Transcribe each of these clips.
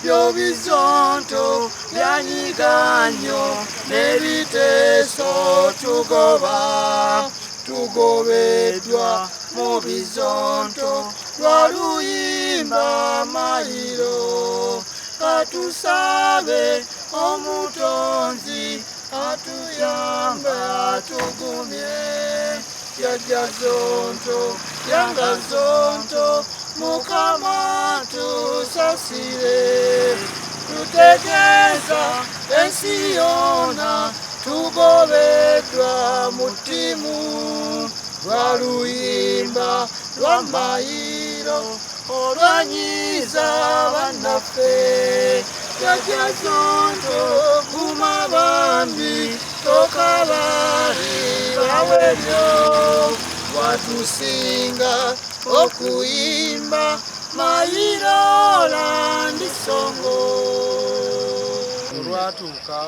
byo bizonto byanyiga nnyo n'ebiteeso tugobeddwa mu bizonto lwa luyimba mayiro katusabe omutonzi atuyambe atugumye yajja zonto yanga zonto mukama tusasire tutegeeza ensi yona tugobeddwa mutimu lwa luyimba lwa mayiro olwanyiza bannaffe yajja zonto kumabambi tokabali bawebyo watusinga okuyimba mayiro landisongo olwatuuka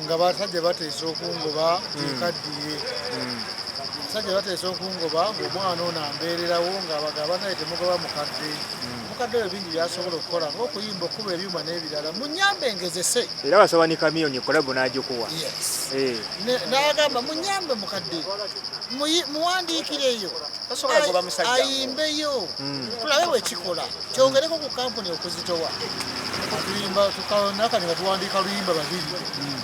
nga basajja bateesa okungoba ekaddiye basajja bateesa okungoba ng'omwana ono ambeererawo ng'abagamba naye temugoba mukadde omukadde oyo bingi byasobola okukola ng'okuyimba okuba ebyuma n'ebirala munyambe ngezese era basaba ne kamiyoni kolabo n'agikuwa n'agamba munyambe mukadde muwandiikireyo ayimbeyo tulabe bwekikola kyongereko ku kampuni okuzitowa atuyimba tukanakani nga tuwandiika luyimba babiri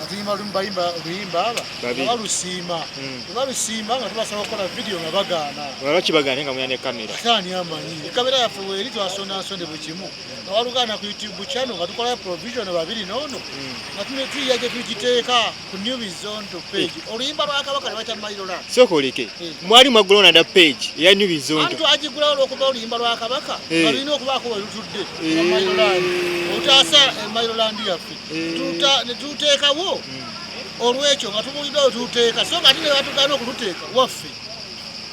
atuyimba bayimba luyimba aba balusiima nga tubasaba okukola vidiyo nga bagaana lwaki bagaane nga muyana ekamera kaani amanyi ekamera yaffe weeri twasonasonde bwe kimu nga walugaana ku youtube channel nga tukolayo provision babiri noono nga tuyija gye tugiteeka ku new bizonto page oluyimba lwa kabaka ne bakya Mayiroland sokoleke mwali mwagula onada page eya new bizonto antu agigulawo olwokuba oluyimba lwa kabaka nga lulina okubaako we lutudde Mayiroland utaasa Mayiroland yaffe tuteekawo olwekyo nga tubuliddewo tuteeka so nga ate ne batugaana okuluteeka waffe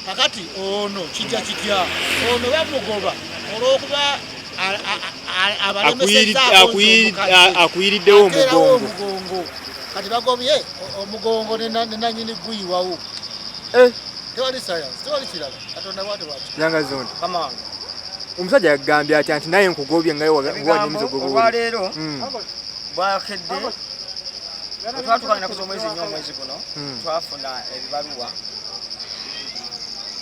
kakati ono kijja kitya ono bamugoba olw'okuba akuyiriddewo omugongo kati bagobye omugongo nenanyini guyiwawo tewali sayansi tewali kirala katonda bwate bwati yanga zonto omusajja yagambye atya nti naye nkugobye ngaolwaleero bwakedde twatuukana naku z'omwezi nnyo omwezi guno twafuna ebibaluwa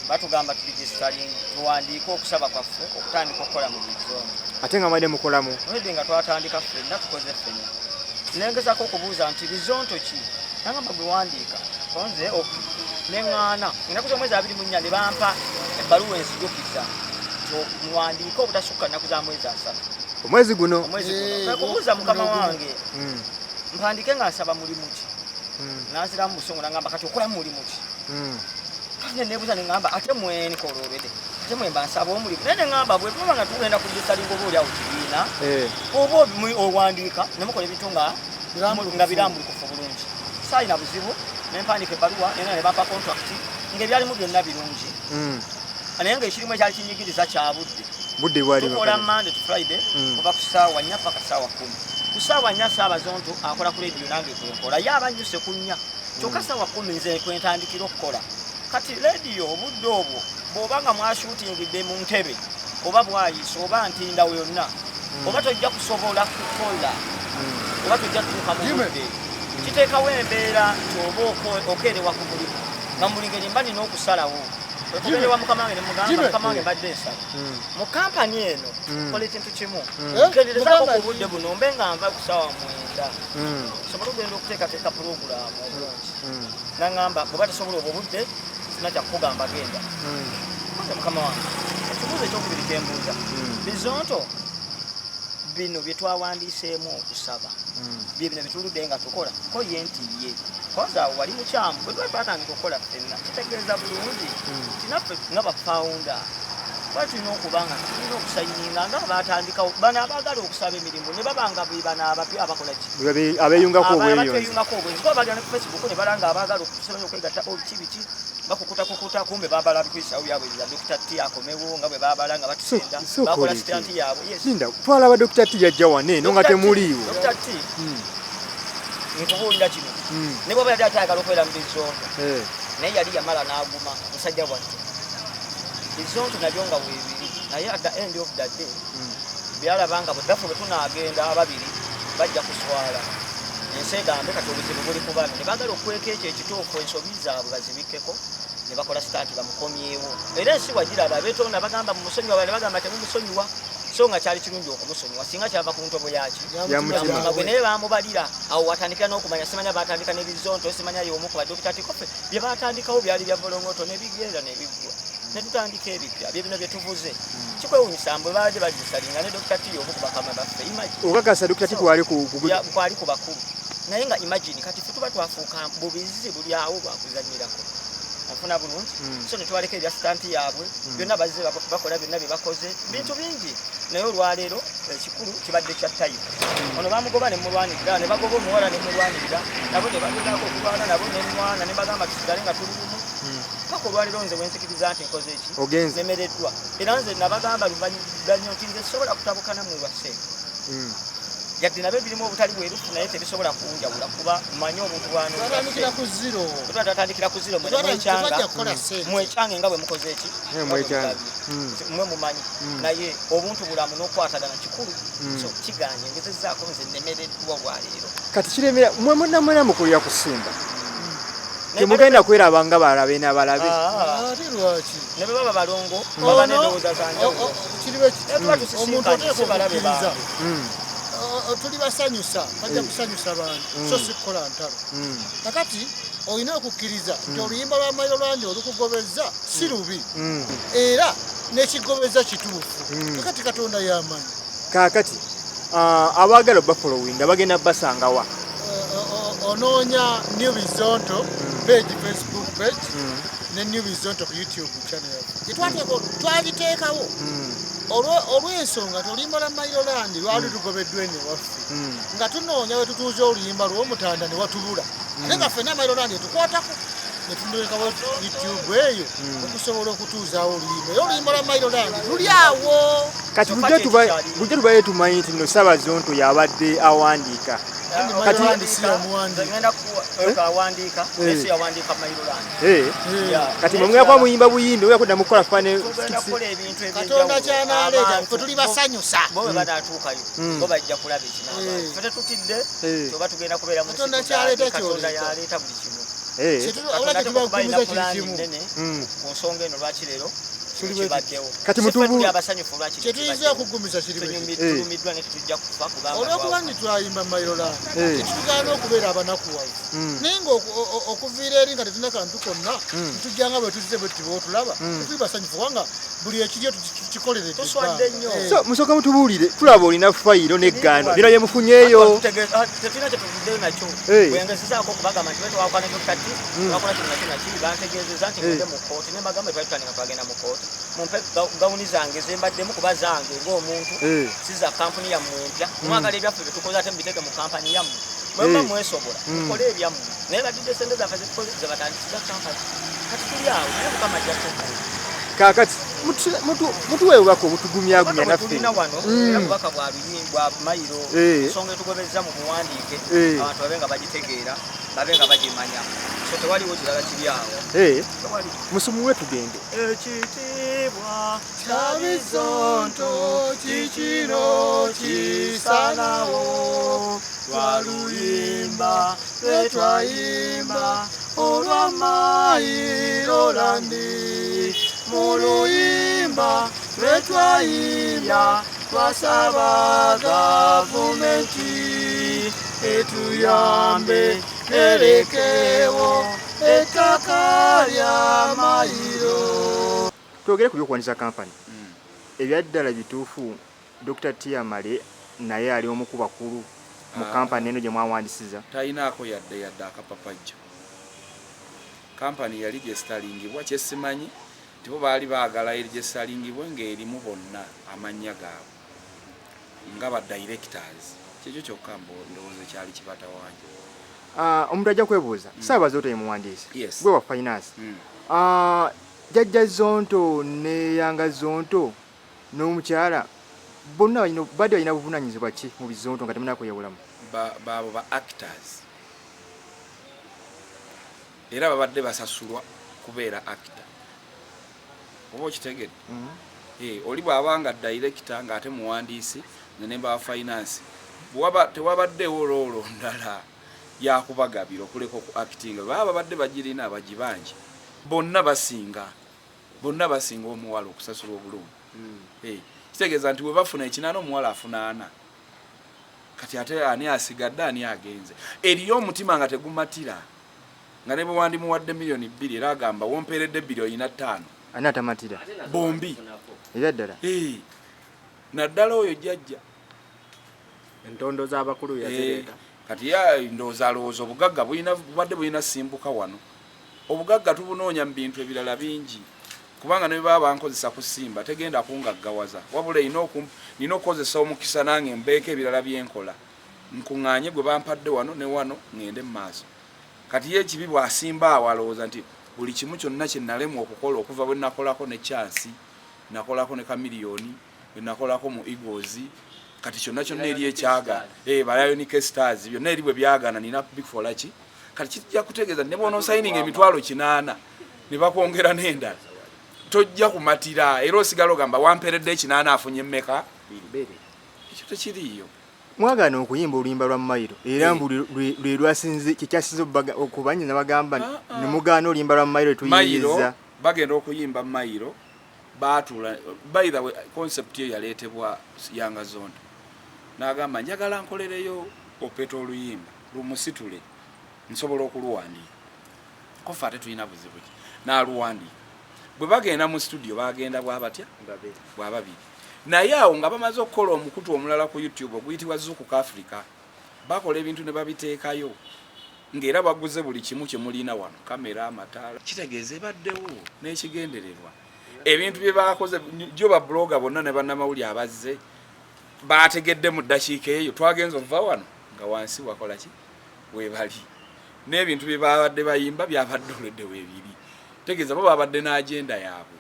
batugamba tuligisitaling tuwandiike okusaba kwaffe okutandika okukola mu bizonto ate nga mwadde mukolamu olwedde nga twatandika ffenna tukoze ffenna nengezako okubuuza nti bizonto ki nangamba gwe wandiika onze neŋŋaana ennaku z'omwezi 24 ne bampa ebbaluwa ensijukiza muwandiike obutasukka nnaku za mwezi 3 omwezi guno kubuuza mukama wange mpandike nga nsaba mulimu ki nansiramu busungu nangamba kati okola mulimu ki kati nebuuza neŋŋamba ate mweni kololwede ate mwemba nsaba omulimu naye neŋŋamba bwe tuba nga tugenda kugisalinga oba oli awo kibiina oba owandiika nemukola ebintu nga birambulikufu bulungi saayina buzibu nempandika ebbaluwa nena ne bampa contract ng'ebyalimu byonna birungi naye ng'ekirimu ekyali kinyigiriza kya budde tukola Monday to Friday kuva ku ssaawa 4 paka ssaawa 10 ku ssaawa 4 Ssaabazonto akola ku lediyo nange kwenkola yaba nnyuse ku 4 kyokka ssaawa 10 nze kwentandikira okukola kati lediyo obudde obwo bw'oba nga mwashuutingidde mu ntebe oba bwayisa oba ntindawo yonna oba tojja kusobola kukola oba tojja kutuuka mu budde kiteekawo embeera nti oba okeerewa ku mulimu nga mu buli ngeri mba nina okusalawo okuberewa mukama wange ne mugamba mukama wange mbadde nsala mu kampani eno kola ekintu kimu kenderezaako ku budde buno mbe nga nva ku ssaawa 9 sobole okugenda okuteekateeka pulogulaamu obulungi naŋŋamba bweba tasobola obwo budde sina kyakukugamba genda koze mukama wange ekibuuzo ekyokubiri kyembuuza bizonto bino bye twawandiiseemu okusaba bye bino bituludde nga tukola ko ye nti ye koza awo wali mukyamu bwe tuba twatandika okukola ffenna kitegeeza bulungi nti naffe nga bafawunda kuba tulina okuba nga tulina okusayininga nga batandikawo bano abaagala okusaba emirimu ne baba nga bwe bano abapya abakola ki abeyungako obweyonzi kuba bagenda ku Facebook ne balanga abaagala okusobola okwegatta biki bakukuta kumbe babala bikwisawo byabwe bya Dr. T akomewo nga bwe babala nga batusenda bakola stand yaabwe linda twalaba Dr. T yajja wane no nga temuliiwo Dr. T nkubuulira kino ne bwaba yali atayagala okubeera mu bizonto naye yali yamala n'aguma musajja bwattu bizonto nabyo nga weebiri naye at the end of the day byalabanga bweddafu bwe tunaagenda ababiri bajja kuswala ensi egambe kati obuzibu buli ku baami ne baagala okweka ekyo ekituufu ensobi zaabwe bazibikkeko ne bakola sitaati bamukomyewo era ensi wagiraba abeetonda bagamba mumusonyiwa bale bagamba temumusonyiwa so nga kyali kirungi okumusonyiwa singa kyava ku ntobo yaki yamutima gwe naye bamubalira awo watandikira n'okumanya simanya batandika n'ebizonto simanya y'omu ku badokita tikofe bye batandikawo byali bya bolongoto nebigenda nebiggwa ne tutandika ebipya bye bino bye tuvuze kikwewunyisa mbwe baje bagisalinga ne dokita tiyo omu ku bakama baffe okakasa dokita ti kwali ku bakulu naye nga imagine kati ffe tuba twafuuka bubizi buli awo bwakuzanyirako afuna bulungi so ne twaleka ebya sitanti yaabwe byonna bazze bakola byonna bye bakoze bintu bingi naye olwaleero ekikulu kibadde kya tayimu ono bamugoba ne mulwanirira ne bagoba omuwala ne mulwanirira nabo ne bagezaako okulwana nabo nemwana ne bagamba tusigale nga tuli bumu paka olwaleero nze wensikiriza nti nkoze eki nemereddwa era nze nabagamba luvannyuma nti nze sobola kutabukana mu lwase yadde nabyo birimu obutali bwerufu naye tebisobola kunjawula kuba mmanyi omuntu bwanotandikira ku ziro mwekyange nga bwe mukoze eki mwe mumanyi naye obuntu bulamu n'okwatagana kikulu so kiganye ngezezaako nze nemereddwa olwaleero kati kiremera mwe munamwena mukulira kusimba temugenda kweraba nga balabe n'abalabe ne bwe baba balongo baba n'endowooza zanjawulo omuntu oteekokukiriza tuli basanyusa bajja kusanyusa abantu so sikukola ntalo kakati olina okukkiriza nti oluyimba lwa Mailo Land olukugobeza si lubi era n'ekigobeza kituufu kakati Katonda y'amanyi kakati abaagala bafolowinga bagenda basangawa onoonya New Bizonto page Facebook page ne New Bizonto ku YouTube channel twagiteekawo olw'ensonga nti oluyimba lwa Mailo Land lwali lugobeddwa eno ewaffe nga tunoonya we tutuuza oluyimba lw'omutanda ne watubula ate nga ffenna Mailo Land tukwatako ne tunulekawo YouTube eyo okusobola okutuuzaawo oluyimba era oluyimba lwa Mailo Land luli awo kati bujja tubaye tumanyi nti no Ssaabazonto yabadde awandiika kati awandiika esi yawandiika Mailo Land kati mwemweyakwa muyimba buyimbi oyakudda mukola fane Katonda kyanaleeta ffe tuli basanyusa bo bwe banaatuukayo bo bajja kulaba ekinaaba ffe tetutidde oba tugenda kubeera mu Katonda kyaleeta Katonda yaleeta buli kimu tubagumiza kiri kimu ku nsonga eno lwaki leero kibaddewo kati mutubu abasanyufu lwaki kyetuyinza okugumiza kiri tulumiddwa ne tetujja kufa olwokuba nti twayimba Mailo Land tetugaana okubeera abanakuwavu naye nga okuviira eri nga tetulina kantu konna tujjanga bwe tuzze bwe tibotulaba tetuli basanyufu kubanga buli ekiryo tukikolere tuswadde nnyo so musooka mutubuulire tulaba olina fayiro n'eggaano bino bye mufunyeeyo tetulina kyetuvuddeyo nakyo bwengezezaako okubagamba nti betewakwana kyokati wakola kino nakyo nakiri bantegeezeza nti ngende mu kooti ne mbagamba twali tutandika twagenda mu kooti mumpe gawuni zange zembaddemu kuba zange ng'omuntu siza kampuni yammwe empya mwagala ebyaffe bye tukoze ate mubiteeke mu kampani yammwe mwemba mwesobola mukole ebyammwe naye badidde sente zaffe ze batandisiza kampani kati tuli awo naye mukama jjatukuula kakati mutuweebwako obutugumyagumya naffe tulina wano era bubaka bwa Mailo ensonga etugobezza mu buwandiike abantu babe nga bagitegeera babe nga bagimanya so tewaliwo kirala kiri awo musumuwe tugende ekitiibwa kya Bizonto kikino kisanawo lwaluyimba lwetwayimba olwa Mailo Land mu luyimba lwetwayimba twasaba gavumenti etuyambe erekewo ettaka lya Mailo. twogere ku byokuwandiisa kampani ebyaddala bituufu Dr. Tiyamale naye ali omu ku bakulu mu kampani eno gye mwawandisiza talinaako yadde akapapajjo kampani yali gye sitalingibwa kyesimanyi tibo baali baagala eri gye sitalingibwe ng'erimu bonna amannya gaabwe nga ba directors kyekyo kyokka ndowooza kyali kibatawaanya omuntu ajja kwebuuza Ssaabazonto ye muwandiisi gwe wa finance Jjajja Zonto ne Yanga Zonto n'omukyala bonna badde balina buvunaanyizibwa ki mu Bizonto nga temunakweyawulamu baabo ba actors era babadde basasulwa kubeera actor oba okitegedde oli bw'abanga director ng'ate muwandiisi nemba wa finance tewabaddewo loolo ndala yakubagabira okuleka ku acting baba badde bagirina abagibangi bonna basinga omuwala okusasula obulungi kitegeeza nti bwe bafuna ekinaana omuwala afuna 4 kati ate ani asigadde ani agenze eriyo omutima nga tegumatira nga ne bwe wandimuwadde million 2 era agamba wompeeredde billion 5 ani atamatira bombi era ddala naddala oyo jjajja entondo z'abakulu yazireeta kati ndowooza alowooza obugagga bubadde bulina simbuka wano obugagga tubunoonya mu bintu ebirala bingi kubanga ne baba bankozesa kusimba tegenda kungaggawaza wabula nina okukozesa omukisa nange mbeeko ebirala byenkola nkuŋŋaanye gwe bampadde wano ne wano ŋŋende mu maaso kati ye ekibi bw'asimba awo alowooza nti buli kimu kyonna kye nalemwa okukola okuva bwe nakolako ne chansi nakolako ne kamiliyoni bwe nakolako mu Eagles kati kyonna eri ekyaga Bionic Stars byonna eri bwe byagana nina bikola ki kati kijja kutegeeza ne bw'onoo signing emitwalo 8 ne bakwongera n'endala tojja kumatira era osigala ogamba wamperedde 8 afunye mmeka ekyo tekiriiyo mwagaana okuyimba oluyimba lwa Mailo era lwe lwasinze kikyasinze okubanyina bagamba ne mugaana oluyimba lwa Mailo tuyingiza bagenda okuyimba Mailo baatula by the way concept ye yaleetebwa Yanga Zondo n'agamba njagala nkolereyo opeta oluyimba lumusitule nsobola okuluwandiika kofa ate tulina buzibu ki n'aluwandiika bwe bagenda mu studio bagenda bwabatya bwababiri naye awo nga bamaze okukola omukutu omulala ku YouTube oguyitibwa Zuku Africa bakola ebintu ne babiteekayo ng'era baguze buli kimu kye mulina wano kamera amataala kitegeeza baddewo n'ekigendererwa ebintu bye bakoze jo ba blogger bonna ne bannamawulire abazze bategedde mu ddakiika eyo twagenza ova wano nga wansi wakola ki webali n'ebintu bye babadde bayimba byabadde oledde weebiri tegeeza bo babadde n'agenda yaabwe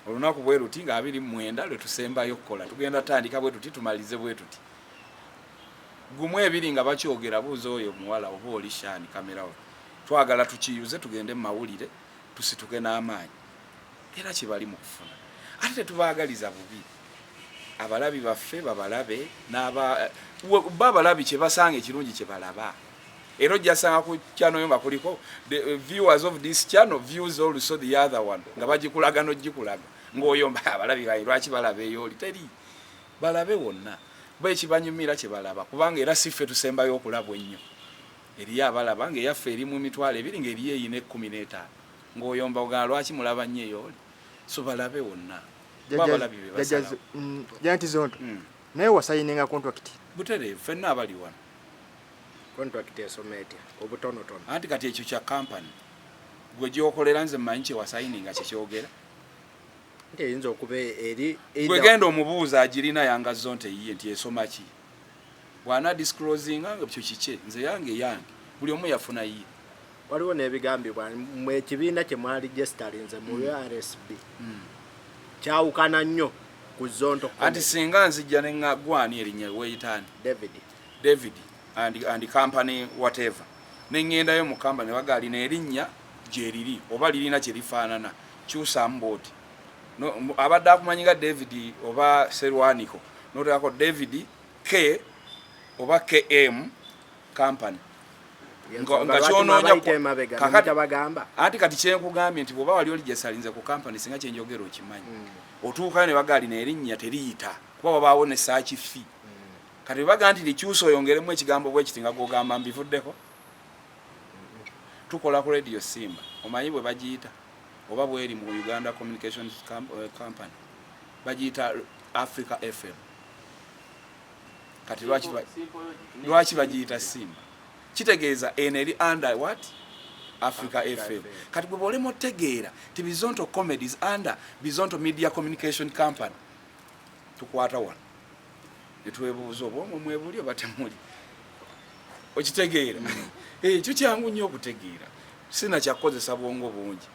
olunaku bwe ruti nga 29 lwe tusembayo okukola tugenda tandika bwe tuti tumalize bwe tuti gumu ebiri nga bakyogera buuza oyo muwala oba oli shani kamera twagala tukiyuze tugende mu mawulire tusituke n'amaanyi era kibali mu kufuna ate tetubaagaliza bubi abalabi baffe babalabe babalabi kye basanga ekirungi kye balaba era ojjasanga ku channel nga kuliko the viewers of this channel views also the other one nga bagikulaga n'ogikulaga ng'oyo abalabi bayi lwaki balaba eyo oli teri balabe wonna bwe kibanyumira kye balaba kubanga era siffe tusembayo okulabwa ennyo eriyo abalaba ng'eyaffe eri mu mitwalo 2 ng'eriyo eyina 15 ng'oyomba ogala lwaki mulaba nnyo eyo oli so balabe wonna babalabi be basalawo Janti Zondo naye wasayininga contract butereevu ffenna abali wano contract esomete obutonotono anti kati ekyo kya company gwe gyokolera nze mmanyi kye wasayininga kyekyogera nti eyinza okuba eri gwe genda omubuuza agirina Yanga Zondo eyiye nti esoma ki bwana disclosinga nga kyo kike nze yange buli omu yafuna yiye waliwo n'ebigambibwa mu ekibiina kye mwali gestalinze mu RSB kyawukana nnyo ku Zondo anti singa nzijja ne ŋŋagwani erinnya weyitaani David and company whatever nengendayo mu company bagali n'erinnya gye liri oba lirina kye lifaanana kyusa mboti no abadde akumanyiga David oba Serwaniko noteekako David K oba KM company nga kyonoonya bagamba anti kati kyenkugambye nti bwoba wali oli gyesalinze ku company singa kyenjogera okimanyi otuukayo ne bagali n'erinnya teriyita kuba wabaawo ne search fee kati baga nti likyusa oyongeremu ekigambo bwe kiti nga gwogamba mbivuddeko tukola ku Radio Simba omanyi bwe bagiyita oba bweri mu Uganda Communications Company bagiyita Africa FM kati lwaki bagiyita Simba kitegeeza eneri under what Africa FM kati bwe bolemo otegeera ti Bizonto Comedies under Bizonto Media Communication Company tukwata wano netwebuuza oba omwe mwebuli oba temuli okitegeera ekyo kyangu nnyo okutegeera sina kyakukozesa bwongo bungi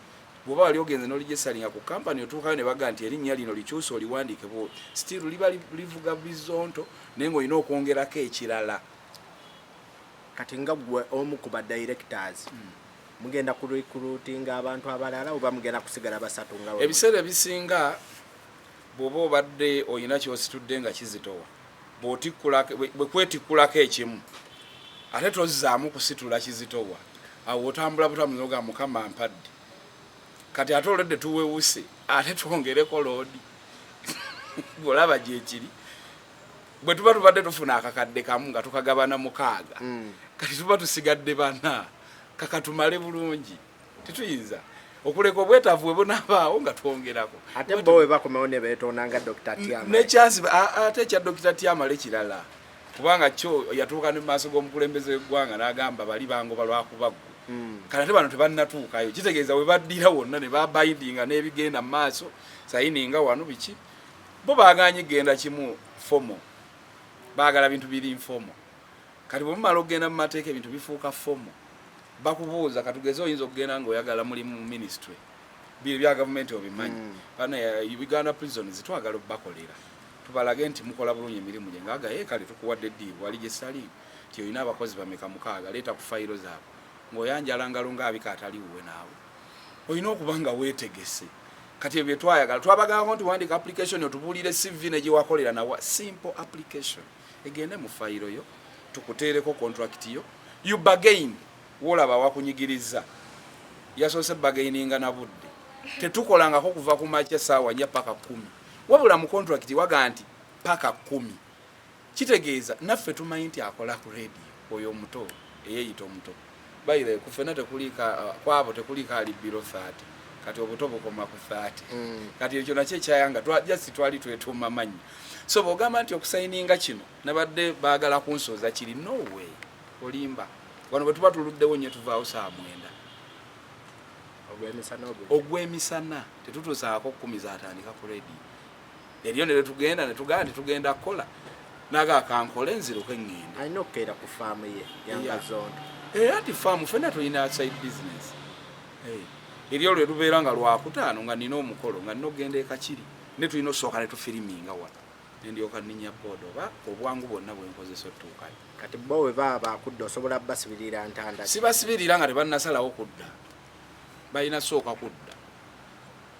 bw'oba wali ogenze n'oligesalinga ku kampani otuukayo ne baga nti erinnya lino likyusa oliwandiike bwo still liba livuga Bizonto naye ng'olina okwongerako ekirala kati nga gwe omu ku ba directors mugenda ku recruiting abantu abalala oba mugenda kusigala basatu nga ebiseera ebisinga bw'oba obadde olina ky'ositudde nga kizitowa bwe kwetikkulako ekimu ate tozaamu kusitula kizitowa awo otambula butamu noga mukama mpadde kati ate olwedde tuwewuse ate twongereko loodi olaba gyekiri bwe tuba tubadde tufuna akakadde kamu nga tukagabana 6 kati tuba tusigadde bana kakatumale bulungi tituyinza okuleka obwetaavu bwe bunaabaawo nga twongerako ate bo we bakomewo ne beetonanga Dr. Tiamale nekyansi ate ekya Dr. Tiamale kirala kubanga kyo yatuuka ne mu maaso g'omukulembeze w'eggwanga n'agamba bali bangoba lwakubaggu kati ate bano tebannatuukayo kitegeeza we baddira wonna ne babayidinga n'ebigenda mu maaso sayininga wano biki bo baaganye genda kimu fomo baagala bintu biri nfomo kati bwe mumala okugenda mu mateeka ebintu bifuuka fomo bakubuuza katugeze oyinza okugenda ng'oyagala mulimu mu ministry biri bya gavumenti obimanyi bana Uganda prisons twagala okubakolera tubalage nti mukola bulungi emirimu gye ngaaga kale tukuwadde eddiibu wali gye sali nti olina abakozi bameka 6 leeta ku fayiro zaabwe ng'oyanjala ngalo ng'abika ataliwuwe naawe olina okuba nga weetegese kati ebyo twayagala twabagamba nti wandika application otubuulire CV ne gye wakolera nawa simple application egende mu fayiro yo tukuteereko contract yo you bargain wolaba wakunyigiriza yasoose bargaininga na budde tetukolangako kuva ku makya saawa 4 paka 10 wabula mu contract waga nti paka 10 kitegeeza naffe tumanyi nti akola ku radio oyo omuto eyeeyita omuto bayire kufena tekulika kwabo tekulika ali biro 30 kati obuto bukoma ku 30 kati ekyo nakyo ekyayanga just twali twetuma manyi so bogamba nti okusayininga kino nabadde baagala kunsoza kiri no way olimba wano bwe tuba tuluddewo nnyo tuvaawo saa 9 ogw'emisana tetutuusaako 10 zatandika ku radio eriyo ne tugenda ne tugenda kukola naga kankole nziruke ngenda alina okukeera ku faamu ye yanga zondo ati faamu fena tulina outside business eriyo lwe lubeera nga lwakutaano nga nina omukolo nga nina okugenda ekakiri ne tulina osooka ne tufiriminga wano nendyoka nninya booda oba obwangu bwonna bwenkozesa otuukayo kati bo we baba bakudda osobola basibirira ntanda sibasibirira nga tebannasalawo kudda balina sooka kudda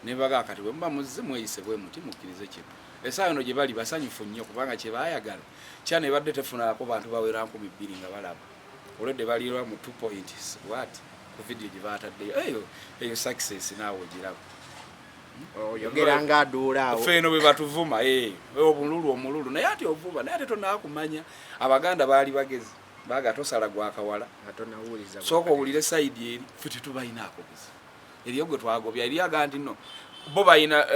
ne baga kati bwe muba muzze mweyise bwe muti mukkirize kino essaawa eno gye bali basanyufu nnyo kubanga kye baayagala kya ne badde tefunako bantu bawera 2,000 nga balaba olwedde balirwa mu 2 points what ku video gye baataddeyo eyo success naawe ogiraba oyogera nga aduulaawo ffeeno bwe batuvuma omululu naye ati ovuma naye ate tonaakumanya abaganda baali bagezi baga tosala gwakawala sooka owulire sayidi eri ffe tetubalinaako buzi eriyo gwe twagobya eriyaga nti no bo balina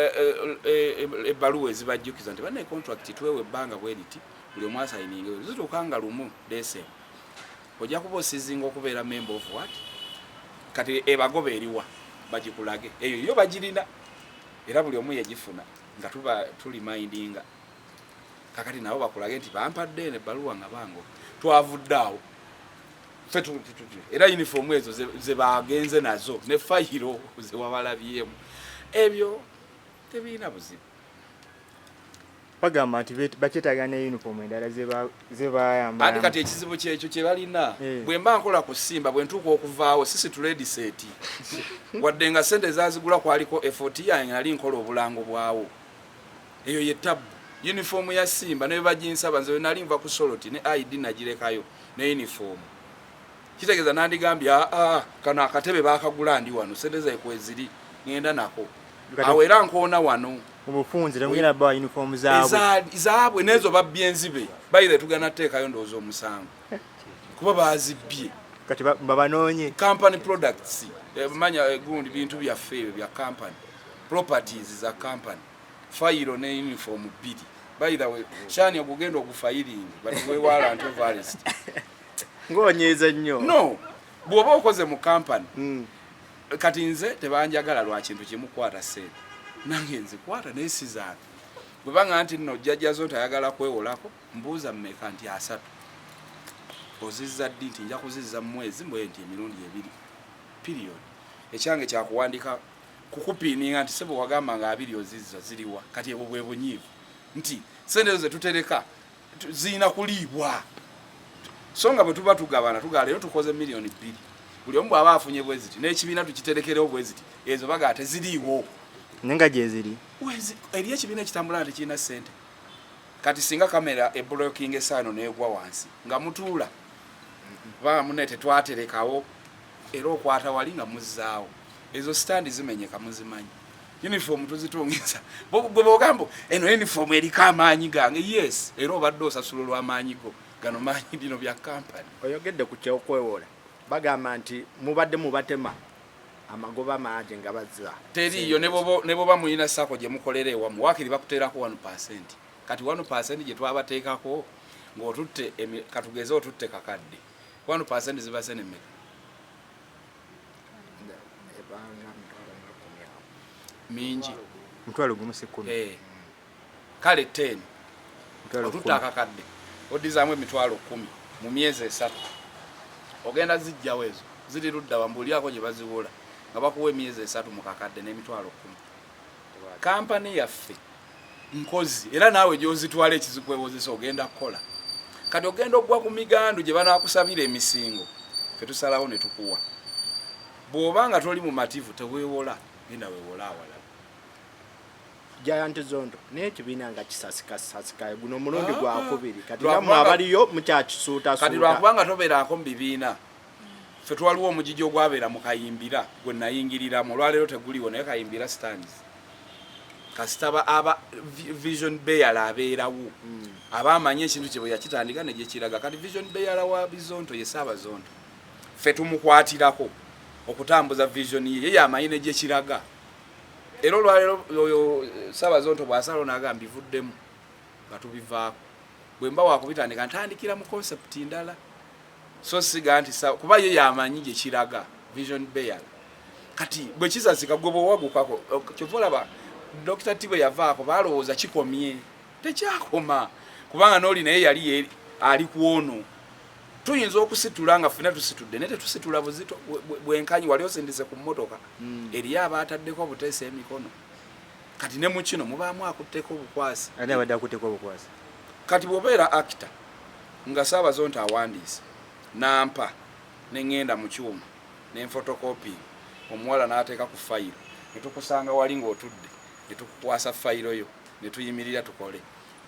ebbaluwa ezibajjukiza nti banna contract twewe ebbanga bweriti buli omu asayininge zituukanga lumu desem ojja kuba osizinga okubeera member of what kati ebagoba eriwa bagikulage eyo yo bagirina era buli omu yagifuna nga tuba tuli mindinga kakati nabo bakulage nti bampadde nebbaluwa nga bango twavuddeawo era uniform ezo ze bagenze nazo ne fayiro ze wabalabyemu ebyo tebiina buzibu bagamba nti bakyetaaga ne uniform endala ze bayamba ati kati ekizibu kyekyo kye balina bwe mba nkola ku Simba bwe ntuuka okuvaawo sisi tuledi seeti wadde nga sente zazigula kwaliko effort yange nali nkola obulango bwawo eyo ye tabu uniform ya Simba ne baginsaba nze nali nva ku Soloti ne ID nagirekayo ne uniform kitegeeza nandigambye kano akatebe bakagula ndi wano sente zekweziri ngenda nako awo era nkoona wano obufunze temugenda ba uniform zaabwe nezo babyenzibe bayire tugana teekayo ndowooza omusango kuba bazibbye kati babanoonye company products manya gundi bintu byaffe ebyo bya company properties za company fayiro ne uniform 2 by the way shani okugenda okufayiringi batuwe warrant of arrest ngonyeze nnyo no bwoba okoze mu company kati nze tebanjagala lwa kintu kimukwata sente nange nzikwata nesizana bwe banga nti nno jjajjazo tayagala kwewolako mbuuza mmeka nti 3 ozizza ddi nti nja kuzizza mu mwezi mbwe nti emirundi 2 period ekyange kyakuwandika kukupiininga nti sebo wagamba nga 2 ozizza ziriwa kati ebwo bwe bunyiivu nti sente ze tutereka zina kuliibwa so nga bwe tuba tugabana tugala leero tukoze milioni 2 buli omu aba afunye bweziti n'ekibiina tukiterekerewo bweziti ezo baga ate ziriiwo nenga jeziri eriyo ekibiina ekitambula nti kirina ssente kati singa kamera eblocking esaano negwa wansi nga mutuula bamune tetwaterekawo era okwata wali nga muzzaawo ezo standi zimenyeka muzimanyi uniform tuzitungisa gwe bogambo eno uniform eriko amaanyi gange yes era obadde osasula olw'amaanyi go gano maanyi bino bya kampani oyogedde ku kyokwewola bagamba nti mubadde mubatema amagoba mangi nga bazza teriyo ne boba mulina sako gye mukolera ewamu waakiri bakuteerako 1%. Kati 1% gye twabateekako ng'otutte katugeze otutte kakadde 1% ziba sene mmeka mingi mutwalo gumu sekumi kale 10 otutte akakadde odizaamu emitwalo 10 mu myezi 3 ogenda zijjawo ezo ziri ludda wambulyako gye baziwula nga bakuwa emyezi 3 mu kakadde n'emitwalo 10 kampani yaffe nkozi era naawe gyozitwala ekizikwewozesa ogenda kukola kati ogenda okugwa ku migandu gye banaakusabira emisingo fe tusalawo ne tukuwa bw'obanga toli mu mativu teweewola genda weewola awala Giant Zondo n'ekibiina nga kisasika guno omulundi gwakubiri kati namwe abaliyo mukyakisuuta kati lwakubanga tobeerako mu bibiina fe twaliwo omugigi ogwabeera mu kayimbira gwe nayingiriramu olwaleero teguliwo naye kayimbira stands kasitaba aba vision bearer abeerawo abamanyi ekintu kye bwe yakitandika ne gyekiraga kati vision bearer wa Bizonto ye Ssaabazonto fe tumukwatirako okutambuza vision ye yamanyi ne gyekiraga era olwaleero oyo Ssaabazonto bw'asalawo n'agamba ivuddemu nga tubivaako bwe mba wakubitandika ntandikira mu concept ndala so siga nti kuba ye yamanyi gyekiraga vision bearer kati bwe kisasika gwe bwewagukako kyovolaba Dr. Tibo yavaako balowooza kikomye tekyakoma kubanga n'oli naye yali ali kuono tuyinza okusitula nga ffena tusitudde naye tetusitula buzito bwenkanyi wali osindise ku mmotoka eriyo abaataddeko obuteesa emikono kati ne mu kino mubaamu akutteko obukwasi ani abadde akutteko obukwasi kati bw'obeera actor nga Ssaabazonto awandiise nampa ne ŋŋenda mu kyuma ne photocopy omuwala n'ateeka ku fayiro ne tukusanga wali ng'otudde ne tukukwasa fayiro yo ne tuyimirira tukole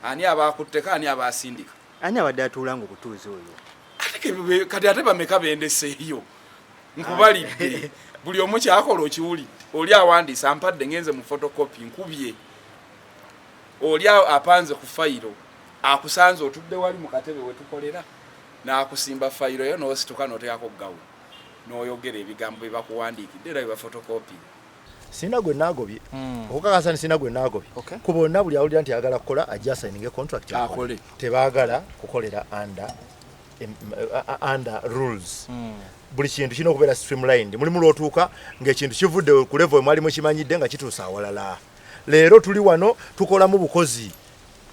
ani abaakutteko ani abaasindika ani abadde atuula ng'okutuuza oyo kati ate bameka bendeseeyo nkubalidde buli omu kyakola okiwulidde oli awandiisa ampadde ngenze mu photocopy nkubye oli apanze ku fayiro akusanze otudde wali mu katebe we tukolera n'akusimba fayiro yo n'osituka n'oteekako gawo n'oyogera ebigambo bye bakuwandiikidde era bye bafotocopy sina gwe nagobye okukakasa sina gwe nagobye ku bonna buli awulira nti ayagala kukola ajja signing contract akole tebaagala kukolera under rules buli kintu kino okubeera streamlined mulimu lw'otuuka ng'ekintu kivudde ku level mwali mukimanyidde nga kituusa awalala leero tuli wano tukolamu bukozi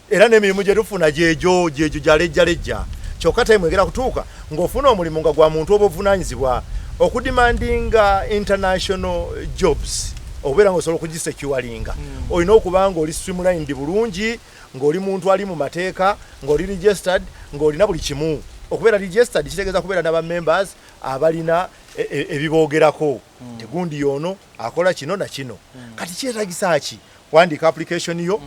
era n'emirimu gye tufuna gyejo gyalejjalejja kyokka tayimwegera kutuuka ng'ofuna omulimu nga gwa muntu oba ovunaanyizibwa okudimandinga international jobs okubeera ng'osobola okugisecuringa olina okuba ng'oli streamlined bulungi ng'oli muntu ali mu mateeka ng'oli registered ng'olina buli kimu okubeera registered kitegeeza kubeera n'aba members abalina ebiboogerako tegundi yono akola kino na kino kati kyetagisa ki wandiika application yo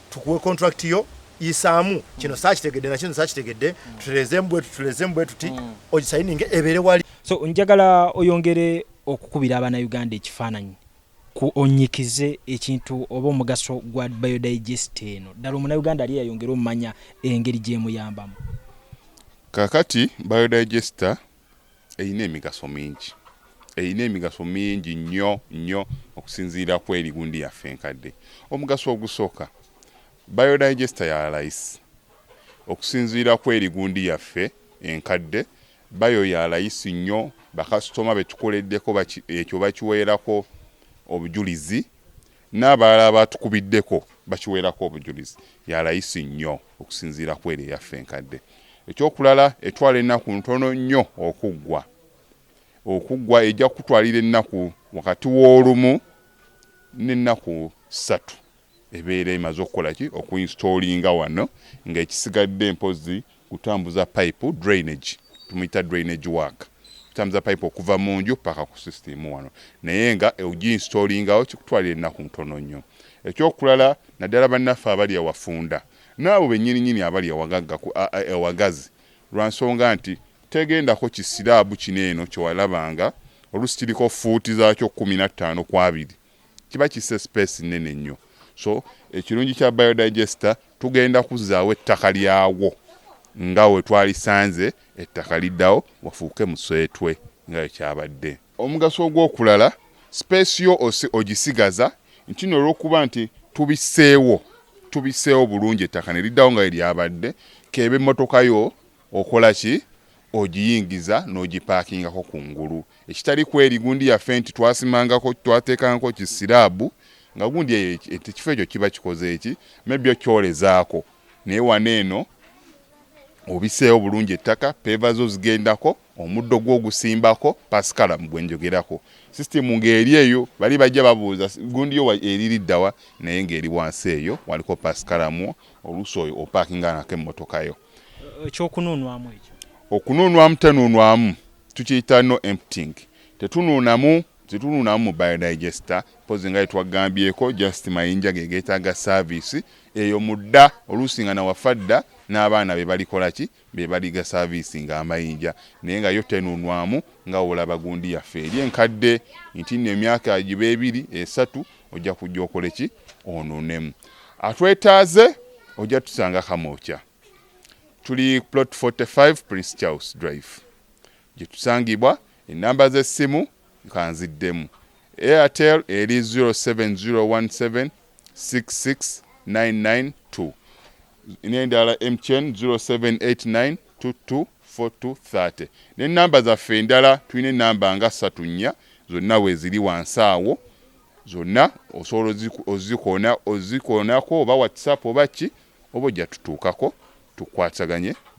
tukuwe contract yo isaamu kino saakitegedde na kino saakitegedde tutulezemu bwe tuti ogisayininge ebeere wali so njagala oyongere okukubira Abannayuganda ekifaananyi ku onyikize ekintu oba omugaso gwa biodigest eno ddala Omunnayuganda ali yayongera omumanya engeri gyemuyambamu kakati biodigester eyina emigaso mingi nnyo okusinziira ku erigundi yaffe enkadde omugaso ogusooka biodigester ya layisi okusinziira ku erigundi yaffe enkadde bayo ya layisi nnyo bakasitoma betukoleddeko ekyo bakiweerako obujulizi n'abalala batukubiddeko bakiweerako obujulizi ya layisi nnyo okusinziira ku eri yaffe enkadde ekyokulala etwala ennaku ntono nnyo okuggwa ejja kutwalira ennaku wakati w'olumu n'ennaku 3 ebeera emaze okukola ki okuinstallinga wano ng'ekisigadde mpozi kutambuza pipe drainage tumuyita drainage work okutambuza pipe okuva mu nju paka ku system wano naye nga oginstallingawo kikutwalira ennaku ntono nnyo. Ekyokulala naddala bannaffe abali awafunda naabo bennyininyini abali awagazi lwa nsonga nti tegendako kisiraabu kino eno kyewalabanga oluusi kiriko fuuti zaakyo 15 ku 2 kiba kisse space nnene nnyo. So ekirungi kya biodigester tugenda kuzzaawo ettaka lyawo nga we twalisanze ettaka liddawo wafuuke muswetwe nga ekyabadde. Omugaso ogw'okulala space yo ogisigaza nkino olw'okuba nti tubiseewo bulungi ettaka ne liddawo nga eryabadde kebe emmotoka yo okola ki ogiyingiza n'ogipaakingako kungulu ekitali kweri gundi yaffe nti twateekangako kisiraabu nga gundi ekifo ekyo kiba kikoze eki maybe okyolezaako naye wano eno obiseewo bulungi ettaka peva zo zigendako omuddo gw'ogusimbako pasikalamu gwenjogerako sisitemu ng'eri eyo bali bajja babuuza gundi yo eririddawa naye ng'eri wansi eyo waliko pasikalamu oluusi oyo opaakinga nako emmotoka yo. Ekyokunuunwamu ekyo okunuunwamu tenuunwamu tukiyita no emptying tetunuunamu mu biodigester pozi nga etwagambyeko just mayinja gegetaaga service eyo mudda oluusi nga nawafadda n'abaana be balikola ki be baliga service nga amayinja naye nga yo tenuunwamu nga olaba gundi yaffe eri enkadde nti nno emyaka giba 2 3 ojja kujja okole ki onuunemu. Atwetaaze ojja tusanga Kamwokya tuli plot 45 Prince Charles Drive gye tusangibwa. Enamba z'essimu kanziddemu Airtel eri 07017669992 n'endala MTN 0789224230 n'ennamba zaffe endala tulina ennamba nga 3 zonna weeziri wansi awo zonna osobola ozikoonako oba WhatsApp oba ki oba ojja tutuukako tukwataganye